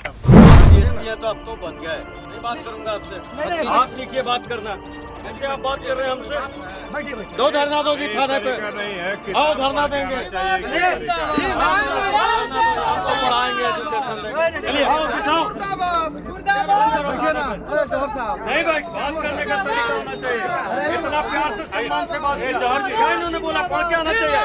DSP है तो अब तो बन गए, नहीं बात करूंगा आपसे। आप सीखिए बात करना, कैसे आप बात कर रहे हैं हमसे? दो धरना दो जी थाने पे, आओ धरना देंगे, आपको पढ़ाएंगे, एजुकेशन देंगे। चलिए आओ बिठाओ। नहीं भाई, बात करने का तरीका होना चाहिए, इतना प्यार से सम्मान से बात किया। इन्होंने बोला पढ़ के आना चाहिए।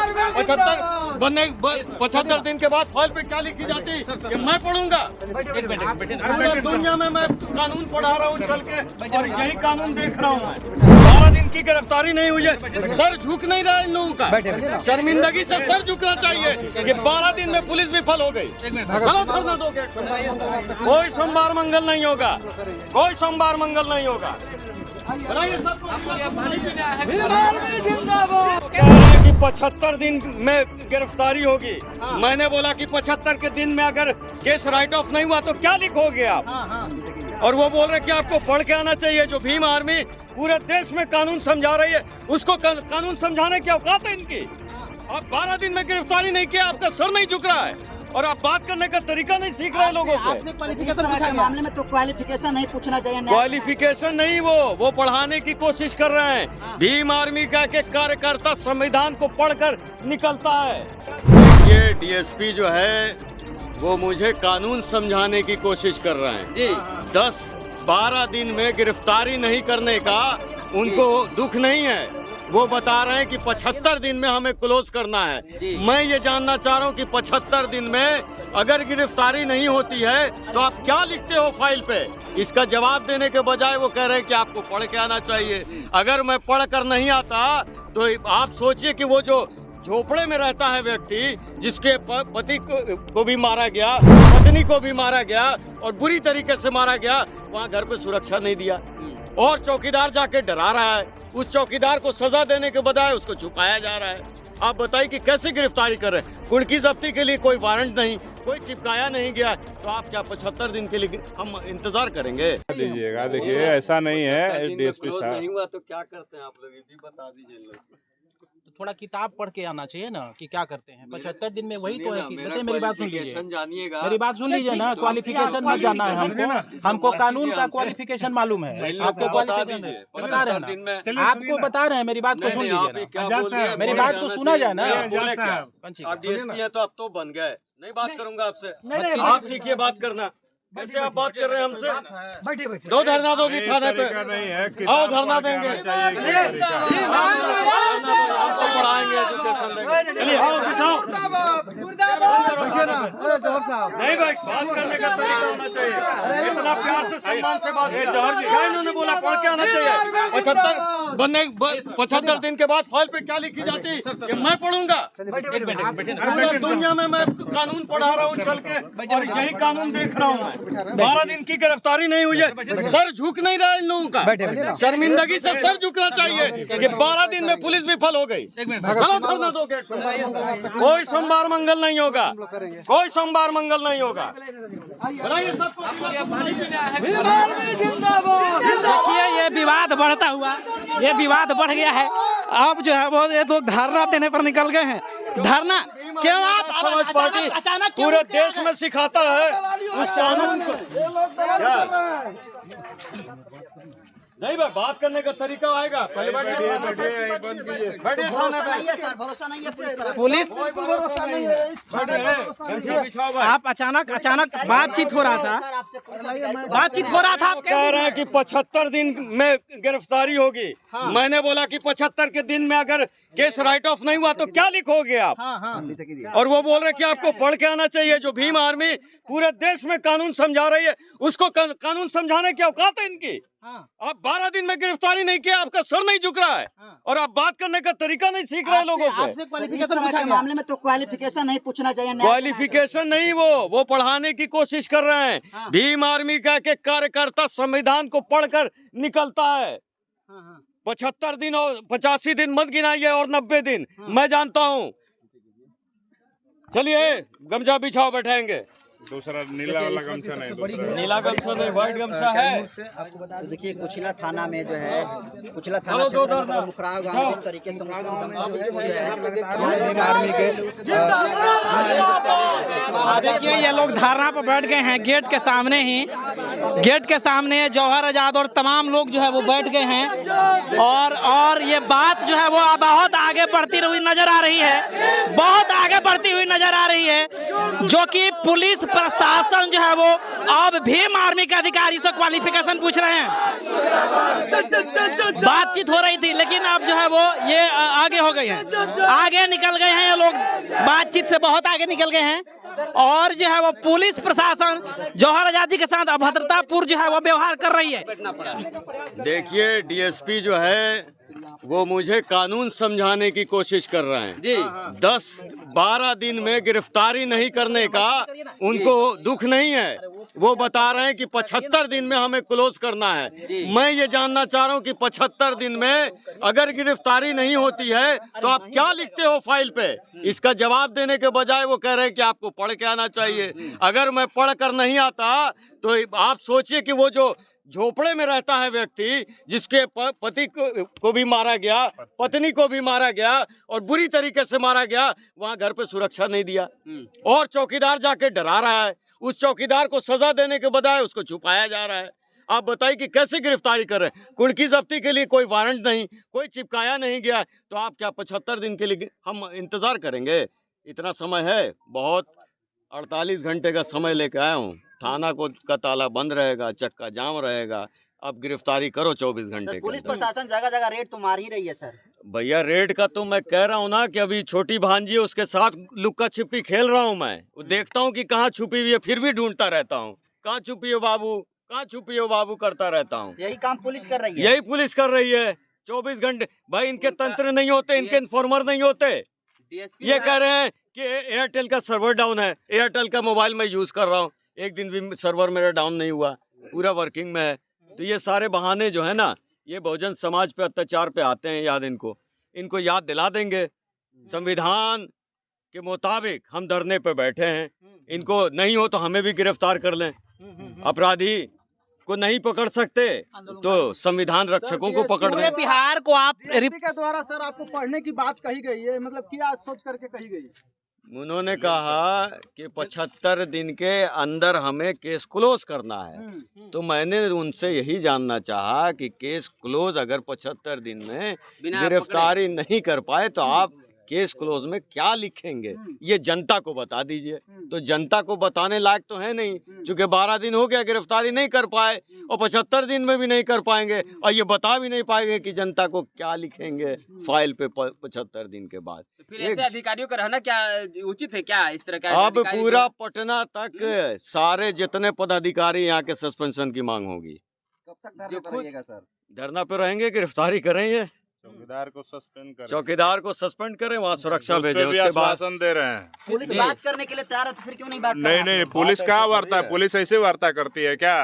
75 दिन के बाद फाइल पे क्या लिखी जाती कि मैं पढ़ूंगा? पूरी दुनिया में मैं कानून पढ़ा रहा हूँ चल के, और यही कानून देख रहा हूँ मैं। 12 दिन की गिरफ्तारी नहीं हुई है, सर झुक नहीं रहा इन लोगों का। शर्मिंदगी से सर झुकना चाहिए कि 12 दिन में पुलिस विफल हो गई। धरना दो, कोई सोमवार मंगल नहीं होगा, कोई सोमवार मंगल नहीं होगा। कि 75 दिन में गिरफ्तारी होगी। मैंने बोला कि 75 के दिन में अगर केस राइट ऑफ नहीं हुआ तो क्या लिखोगे आप? और वो बोल रहे कि आपको पढ़ के आना चाहिए। जो भीम आर्मी पूरे देश में कानून समझा रही है, उसको कानून समझाने की औकात है इनकी। आप 12 दिन में गिरफ्तारी नहीं किया, आपका सर नहीं झुक रहा है, और आप बात करने का तरीका नहीं सीख रहे लोगों से। आपसे क्वालिफिकेशन मामले में तो क्वालिफिकेशन नहीं पूछना चाहिए। क्वालिफिकेशन नहीं, वो पढ़ाने की कोशिश कर रहे हैं। भीम आर्मी का के कार्यकर्ता संविधान को पढ़कर निकलता है। ये डीएसपी जो है वो मुझे कानून समझाने की कोशिश कर रहे हैं। 10-12 दिन में गिरफ्तारी नहीं करने का उनको दुख नहीं है। वो बता रहे हैं कि 75 दिन में हमें क्लोज करना है। मैं ये जानना चाह रहा हूँ कि 75 दिन में अगर गिरफ्तारी नहीं होती है तो आप क्या लिखते हो फाइल पे? इसका जवाब देने के बजाय वो कह रहे हैं कि आपको पढ़ के आना चाहिए। अगर मैं पढ़ कर नहीं आता तो आप सोचिए कि वो जो झोपड़े में रहता है व्यक्ति, जिसके पति को भी मारा गया, पत्नी को भी मारा गया और बुरी तरीके से मारा गया, वहाँ घर पे सुरक्षा नहीं दिया और चौकीदार जाके डरा रहा है। उस चौकीदार को सजा देने के बजाय उसको छुपाया जा रहा है। आप बताइए कि कैसे गिरफ्तारी कर रहे हैं? कुर्की जब्ती के लिए कोई वारंट नहीं, कोई चिपकाया नहीं गया, तो आप क्या 75 दिन के लिए हम इंतजार करेंगे? दीजिएगा, देखिए ऐसा नहीं है। डीएसपी साहब नहीं हुआ तो क्या करते हैं आप लोग, ये भी बता दीजिए। थोड़ा किताब पढ़ के आना चाहिए ना कि क्या करते हैं। 75 दिन में वही तो है कि मेरी बात सुन लीजिए, जानिएगा, मेरी बात सुन लीजिए ना। क्वालिफिकेशन मत जानना है हमको कानून का क्वालिफिकेशन मालूम है। आपको क्वालिफिकेशन बता रहे हैं ना, आपको बता रहे हैं। मेरी बात को सुन लीजिए, मेरी बात को सुना जाए ना। आप डीएसपी है तो अब तो बन गए, नहीं बात करूंगा आपसे। आप सीखिए बात करना, कैसे आप बात कर रहे हैं हमसे? दो धरना दो जी थाने पे, आओ धरना देंगे, आपको पढ़ाएंगे, एजुकेशन देंगे। चलिए आओ बिठाओ। नहीं भाई, बात करने का तरीका होना चाहिए, इतना प्यार से सम्मान से बात किया। इन्होंने बोला पढ़ के आना चाहिए। 75 दिन के बाद फाइल पे क्या लिखी जाती कि मैं पढ़ूंगा? पूरी दुनिया में मैं कानून पढ़ा रहा हूँ चल के, और यही कानून देख रहा हूँ मैं। 12 दिन की गिरफ्तारी नहीं हुई है, सर झुक नहीं रहा इन लोगों का। शर्मिंदगी से सर झुकना चाहिए कि 12 दिन में पुलिस विफल हो गई। धरना दो, कोई सोमवार मंगल नहीं होगा, कोई सोमवार मंगल नहीं होगा। देखिए ये विवाद बढ़ता हुआ, ये विवाद बढ़ गया है। अब जो है वो ये तो धरना देने पर निकल गए हैं। धरना क्यों? आप समाज पार्टी पूरे देश में सिखाता है उस कानून को। नहीं भाई, बात करने का तरीका आएगा। पहले भरोसा नहीं है पुलिस आप अचानक बातचीत हो रहा था, आप कह रहे हैं कि 75 दिन में गिरफ्तारी होगी। मैंने बोला कि 75 के दिन में अगर केस राइट ऑफ नहीं हुआ तो क्या लिखोगे आप? और वो बोल रहे कि आपको पढ़ के आना चाहिए। जो भीम आर्मी पूरे देश में कानून समझा रही है, उसको कानून समझाने की औकात है इनकी। आप 12 दिन में गिरफ्तारी नहीं किया, आपका सर नहीं झुक रहा है, और आप बात करने का तरीका नहीं सीख रहे लोगों से। आपसे क्वालिफिकेशन मामले में तो क्वालिफिकेशन नहीं पूछना चाहिए। क्वालिफिकेशन नहीं, वो पढ़ाने की कोशिश कर रहे हैं। भीम आर्मी का के कार्यकर्ता संविधान को पढ़कर निकलता है। 75 दिन और 85 दिन मत गिनाइए, और 90 दिन मैं जानता हूँ। चलिए गमछा बिछाओ, बैठेंगे। दूसरा नीला वाला गमछा नहीं, दूसरा नीला गमछा नहीं, व्हाइट गमछा है। तो देखिए कुचिला थाना में जो है, कुचिला थाना क्षेत्र में मुखराव गांव में जिस तरीके से मुस्लिम दंपति को जो है आर्मी के देखिए ये लोग धरना पर बैठ गए हैं गेट के सामने ही, गेट के सामने जौहर आजाद और तमाम लोग जो है वो बैठ गए हैं और ये बात जो है वो बहुत आगे बढ़ती हुई नजर आ रही है, बहुत आगे बढ़ती हुई नजर आ रही है, जो कि पुलिस प्रशासन जो है वो अब भीम आर्मी के अधिकारी से क्वालिफिकेशन पूछ रहे हैं। बातचीत हो रही थी लेकिन अब जो है वो ये आगे हो गए हैं, आगे निकल गए हैं ये लोग, बातचीत से बहुत आगे निकल गए हैं और जो है वो पुलिस प्रशासन जौहर आजाद जी के साथ अभद्रतापूर्ण जो है वो व्यवहार कर रही है। देखिए डीएसपी जो है वो मुझे कानून समझाने की कोशिश कर रहे हैं जी। 10-12 दिन में गिरफ्तारी नहीं करने का उनको दुख नहीं है, वो बता रहे हैं कि 75 दिन में हमें क्लोज करना है। मैं ये जानना चाह रहा हूँ कि 75 दिन में अगर गिरफ्तारी नहीं होती है तो आप क्या लिखते हो फाइल पे? इसका जवाब देने के बजाय वो कह रहे हैं कि आपको पढ़ के आना चाहिए। अगर मैं पढ़ कर नहीं आता तो आप सोचिए कि वो जो झोपड़े में रहता है व्यक्ति, जिसके पति को भी मारा गया, पत्नी को भी मारा गया और बुरी तरीके से मारा गया, वहां घर पे सुरक्षा नहीं दिया और चौकीदार जाके डरा रहा है। उस चौकीदार को सजा देने के बजाय उसको छुपाया जा रहा है। आप बताइए कि कैसे गिरफ्तारी कर रहे हैं? कुर्की जब्ती के लिए कोई वारंट नहीं, कोई चिपकाया नहीं गया, तो आप क्या 75 दिन के लिए हम इंतजार करेंगे? इतना समय है बहुत, 48 घंटे का समय लेके आया हूँ। थाना का ताला बंद रहेगा, चक्का जाम रहेगा, अब गिरफ्तारी करो 24 घंटे। पुलिस प्रशासन जगह जगह रेड तो मार ही रही है सर। भैया रेड का तो मैं कह रहा हूँ ना कि अभी छोटी भांजी उसके साथ लुक्का छिपी खेल रहा हूँ मैं, देखता हूँ कि कहाँ छुपी हुई है, फिर भी ढूंढता रहता हूँ, कहाँ छुपी हो बाबू, कहाँ छुपी हो बाबू करता रहता हूँ। यही काम पुलिस कर रही है, यही पुलिस कर रही है 24 घंटे। भाई इनके तंत्र नहीं होते, इनके इन्फॉर्मर नहीं होते। ये कह रहे हैं कि एयरटेल का सर्वर डाउन है, एयरटेल का मोबाइल मैं यूज कर रहा हूँ, एक दिन भी सर्वर मेरा डाउन नहीं हुआ, पूरा वर्किंग में है। तो ये सारे बहाने जो है ना, ये बहुजन समाज पे अत्याचार पे आते हैं। याद इनको याद दिला देंगे। संविधान के मुताबिक हम धरने पे बैठे हैं, इनको नहीं हो तो हमें भी गिरफ्तार कर लें। अपराधी को नहीं पकड़ सकते तो संविधान रक्षकों को पकड़ दें। बिहार को आप के द्वारा सर आपको पढ़ने की बात कही गई है, मतलब क्या सोच करके कही गई है? उन्होंने कहा कि 75 दिन के अंदर हमें केस क्लोज करना है, तो मैंने उनसे यही जानना चाहा कि केस क्लोज अगर 75 दिन में गिरफ्तारी नहीं कर पाए तो आप केस क्लोज में क्या लिखेंगे, ये जनता को बता दीजिए। तो जनता को बताने लायक तो है नहीं, क्योंकि 12 दिन हो गया गिरफ्तारी नहीं कर पाए और 75 दिन में भी नहीं कर पाएंगे और ये बता भी नहीं पाएंगे कि जनता को क्या लिखेंगे फाइल पे 75 दिन के बाद। फिर ऐसे अधिकारियों का रहना क्या उचित है क्या? इस तरह का अब पूरा पटना तक सारे जितने पदाधिकारी यहाँ के सस्पेंशन की मांग होगी। कब तक धरना पर रहिएगा सर? धरना पे रहेंगे, गिरफ्तारी करेंगे, चौकीदार को सस्पेंड करें, चौकीदार को सस्पेंड करें, वहाँ सुरक्षा भेजें। उसके बाद आश्वासन दे रहे हैं। पुलिस बात करने के लिए तैयार है तो फिर क्यों नहीं बात कर रहे? नहीं, पुलिस क्या वार्ता है? पुलिस ऐसे वार्ता करती है क्या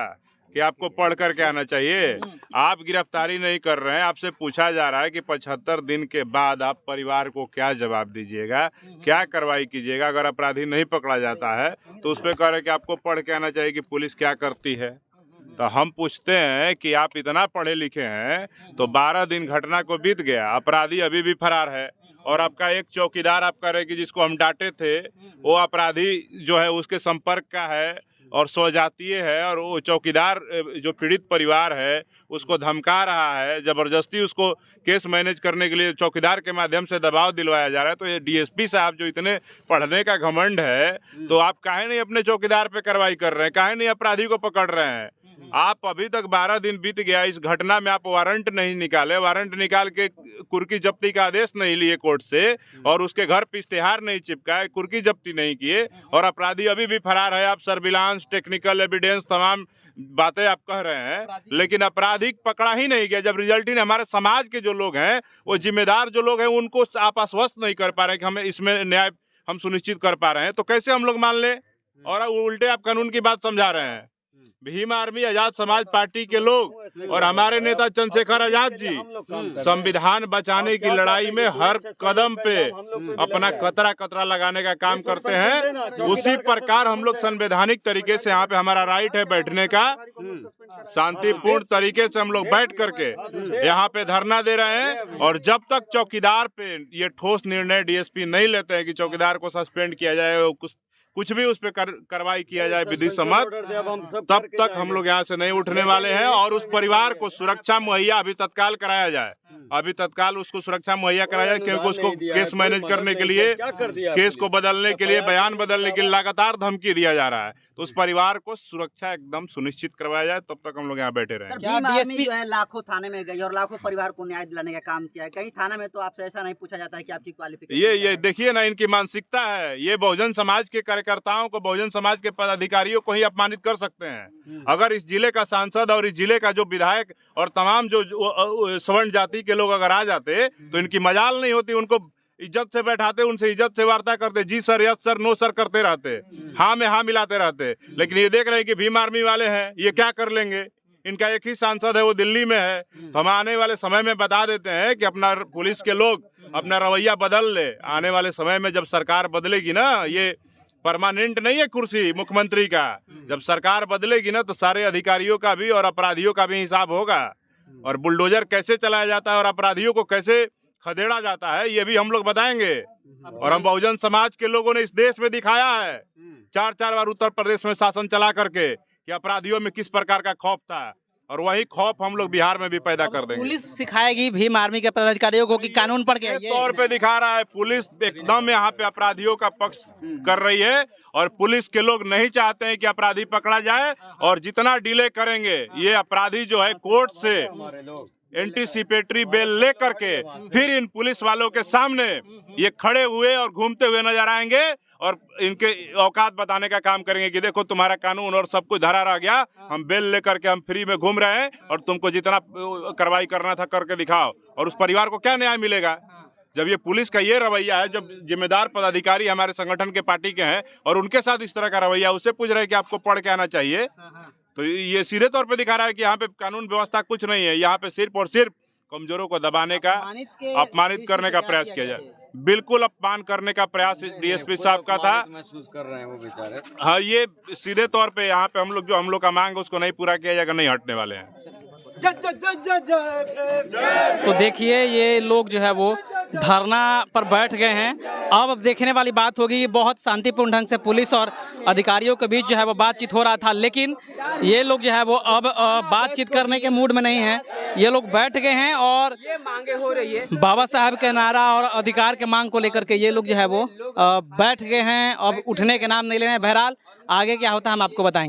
कि आपको पढ़ कर के आना चाहिए? आप गिरफ्तारी नहीं कर रहे हैं, आपसे पूछा जा रहा है कि 75 दिन के बाद आप परिवार को क्या जवाब दीजिएगा, क्या कार्रवाई कीजिएगा? अगर अपराधी नहीं पकड़ा जाता है तो उस पर कह रहे कि आपको पढ़ के आना चाहिए कि पुलिस क्या करती है। तो हम पूछते हैं कि आप इतना पढ़े लिखे हैं तो 12 दिन घटना को बीत गया, अपराधी अभी भी फरार है और आपका एक चौकीदार आप कह रहे कि जिसको हम डांटे थे वो अपराधी जो है उसके संपर्क का है और स्वजातीय है, और वो चौकीदार जो पीड़ित परिवार है उसको धमका रहा है, ज़बरदस्ती उसको केस मैनेज करने के लिए चौकीदार के माध्यम से दबाव दिलवाया जा रहा है। तो ये डीएसपी साहब जो इतने पढ़ने का घमंड है, तो आप काहे नहीं अपने चौकीदार पे कार्रवाई कर रहे हैं, काहे नहीं अपराधी को पकड़ रहे हैं? आप अभी तक 12 दिन बीत गया, इस घटना में आप वारंट नहीं निकाले, वारंट निकाल के कुर्की जब्ती का आदेश नहीं लिए कोर्ट से और उसके घर पे इश्तेहार नहीं चिपकाए, कुर्की जब्ती नहीं किए और अपराधी अभी भी फरार है। आप सर्विलांस, टेक्निकल एविडेंस, तमाम बातें आप कह रहे हैं, लेकिन अपराधी पकड़ा ही नहीं गया। जब रिजल्ट ही नहीं, हमारे समाज के जो लोग हैं, वो जिम्मेदार जो लोग हैं, उनको आप आश्वस्त नहीं कर पा रहे कि हमें इसमें न्याय हम सुनिश्चित कर पा रहे हैं, तो कैसे हम लोग मान लें? और उल्टे आप कानून की बात समझा रहे हैं। भीम आर्मी आजाद समाज पार्टी के लोग और हमारे नेता चंद्रशेखर आजाद जी संविधान बचाने की लड़ाई में हर कदम पे अपना कतरा कतरा लगाने का काम करते हैं। उसी प्रकार हम लोग संवैधानिक तरीके से यहाँ पे हमारा राइट है बैठने का, शांतिपूर्ण तरीके से हम लोग बैठ करके यहाँ पे धरना दे रहे हैं। और जब तक चौकीदार पे ये ठोस निर्णय डीएसपी नहीं लेते हैं कि चौकीदार को सस्पेंड किया जाए, कुछ भी उस पे कार्रवाई किया जाए विधि सम्मत, तब तक हम लोग यहाँ से नहीं उठने वाले हैं। और उस परिवार को सुरक्षा मुहैया अभी तत्काल कराया जाए, अभी तत्काल उसको सुरक्षा मुहैया कराया जाए, क्योंकि उसको केस मैनेज करने के लिए, केस को बदलने के लिए, बयान बदलने के लिए लगातार धमकी दिया जा रहा है। तो उस परिवार को सुरक्षा एकदम सुनिश्चित करवाया जाए, तब तक हम लोग यहाँ बैठे रहे। भीम आर्मी जो है लाखों थाने में गई और लाखों परिवार को न्याय दिलाने का काम किया है। कहीं थाना में तो आपसे ऐसा नहीं पूछा जाता है कि आपकी क्वालिफिकेशन। ये देखिए ना, इनकी मानसिकता है। ये बहुजन समाज के कार्यकर्ताओं को, बहुजन समाज के पदाधिकारियों को ही अपमानित कर सकते हैं। अगर इस जिले का सांसद और इस जिले का जो विधायक और तमाम जो सवर्ण जाति के लोग अगर आ जाते तो इनकी मजाल नहीं होती। उनको इज्जत से बैठाते, उनसे इज्जत से वार्ता करते, जी sir, yes sir, no sir करते रहते, हाँ में हाँ मिलाते रहते। लेकिन ये देख रहे हैं कि भीम आर्मी वाले हैं, ये क्या कर लेंगे। इनका एक ही सांसद है, वो दिल्ली में है। तो हम आने वाले समय में बता देते हैं कि अपना पुलिस के लोग अपना रवैया बदल ले। आने वाले समय में जब सरकार बदलेगी ना, ये परमानेंट नहीं है कुर्सी मुख्यमंत्री का, जब सरकार बदलेगी ना तो सारे अधिकारियों का भी और अपराधियों का भी हिसाब होगा। और बुलडोजर कैसे चलाया जाता है और अपराधियों को कैसे खदेड़ा जाता है, ये भी हम लोग बताएंगे। और हम बहुजन समाज के लोगों ने इस देश में दिखाया है 4 बार उत्तर प्रदेश में शासन चला करके कि अपराधियों में किस प्रकार का खौफ था, और वही खौफ हम लोग बिहार में भी पैदा कर देंगे। पुलिस सिखाएगी भीम आर्मी के पदाधिकारियों को कि कानून पढ़ के तौर पे दिखा रहा है। पुलिस एकदम यहाँ पे अपराधियों का पक्ष कर रही है और पुलिस के लोग नहीं चाहते हैं कि अपराधी पकड़ा जाए। और जितना डिले करेंगे, ये अपराधी जो है कोर्ट से एंटीसिपेटरी बेल ले करके फिर इन पुलिस वालों के सामने ये खड़े हुए और घूमते हुए नजर आएंगे और इनके औकात बताने का काम करेंगे कि देखो तुम्हारा कानून और सब कुछ धरा रह गया, हम बेल लेकर के हम फ्री में घूम रहे हैं और तुमको जितना कार्रवाई करना था करके दिखाओ। और उस परिवार को क्या न्याय मिलेगा जब ये पुलिस का ये रवैया है। जब जिम्मेदार पदाधिकारी हमारे संगठन के पार्टी के हैं और उनके साथ इस तरह का रवैया, उससे पूछ रहे हैं कि आपको पढ़ के आना चाहिए, तो ये सीधे तौर पे दिखा रहा है कि यहाँ पे कानून व्यवस्था कुछ नहीं है। यहाँ पे सिर्फ और सिर्फ कमजोरों को दबाने का, अपमानित करने का प्रयास किया जाए। बिल्कुल अपमान करने का प्रयास डीएसपी साहब का था। महसूस कर रहे हैं वो बेचारे। हाँ, ये सीधे तौर पे यहाँ पे हम लोग का मांग उसको नहीं पूरा किया जाएगा, नहीं हटने वाले हैं। तो देखिए ये लोग जो है वो धरना पर बैठ गए हैं। अब देखने वाली बात होगी, बहुत शांतिपूर्ण ढंग से पुलिस और अधिकारियों के बीच जो है वो बातचीत हो रहा था, लेकिन ये लोग जो है वो अब बातचीत करने के मूड में नहीं है। ये लोग बैठ गए हैं और ये मांगे हो रही है बाबा साहब के नारा और अधिकार के मांग को लेकर के ये लोग जो है वो बैठ गए हैं। अब उठने के नाम नहीं ले रहे हैं। बहरहाल आगे क्या होता है हम आपको बताएंगे।